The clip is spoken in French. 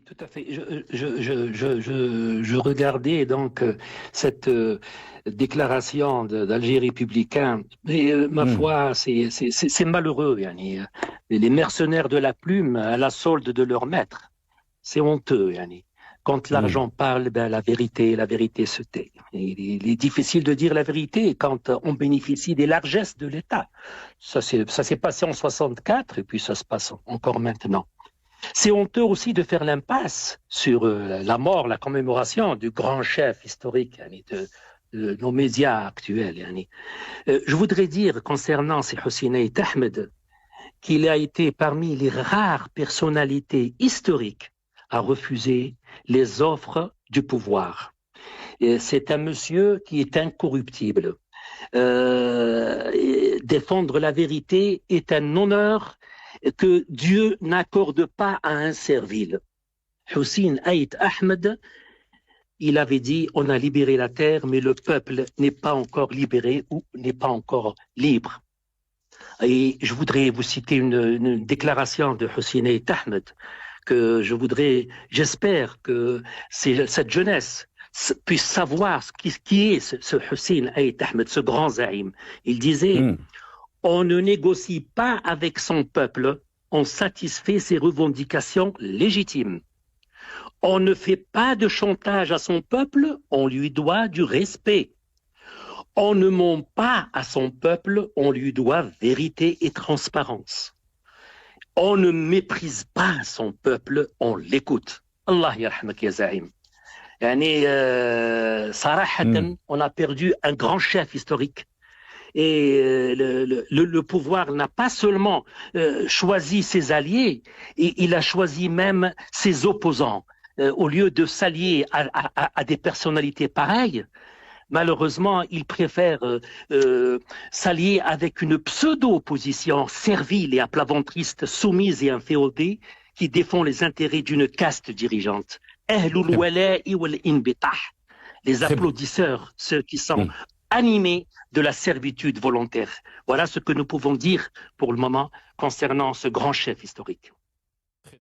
tout à fait. Je regardais donc cette déclaration d'Alger républicain, et ma Hmm, foi, c'est malheureux. Yani. Les mercenaires de la plume à la solde de leur maître, c'est honteux. Yani. Quand hmm. l'argent parle, ben, la vérité se tait. Et il est difficile de dire la vérité quand on bénéficie des largesses de l'État. Ça s'est passé en 64 et puis ça se passe encore maintenant. C'est honteux aussi de faire l'impasse sur la mort, la commémoration du grand chef historique yani, de nos médias actuels. Yani. Je voudrais dire concernant ces Hosseini Ahmed qu'il a été parmi les rares personnalités historiques à refuser les offres du pouvoir. C'est un monsieur qui est incorruptible. Défendre la vérité est un honneur que Dieu n'accorde pas à un servile. Hussein Aït Ahmed, il avait dit on a libéré la terre, mais le peuple n'est pas encore libéré ou n'est pas encore libre. Et je voudrais vous citer une déclaration de Hussein Aït Ahmed que j'espère que cette jeunesse puisse savoir qui est ce Hussein Aït Ahmed, ce grand zaïm. Il disait Hmm. on ne négocie pas avec son peuple, on satisfait ses revendications légitimes. On ne fait pas de chantage à son peuple, on lui doit du respect. On ne ment pas à son peuple, on lui doit vérité et transparence. On ne méprise pas son peuple, on l'écoute. Allah yarhamak ya Zahim. Yani, Hmm. sarahatan, on a perdu un grand chef historique. Et le pouvoir n'a pas seulement choisi ses alliés, il a choisi même ses opposants. Au lieu de s'allier à des personnalités pareilles, malheureusement, il préfère s'allier avec une pseudo-opposition servile et à plat ventriste, soumise et inféodée, qui défend les intérêts d'une caste dirigeante. Ahlul C'est wala'i wal inbitah. Les c'est beau. applaudisseurs, ceux qui sont Hmm. animés de la servitude volontaire. Voilà ce que nous pouvons dire pour le moment concernant ce grand chef historique.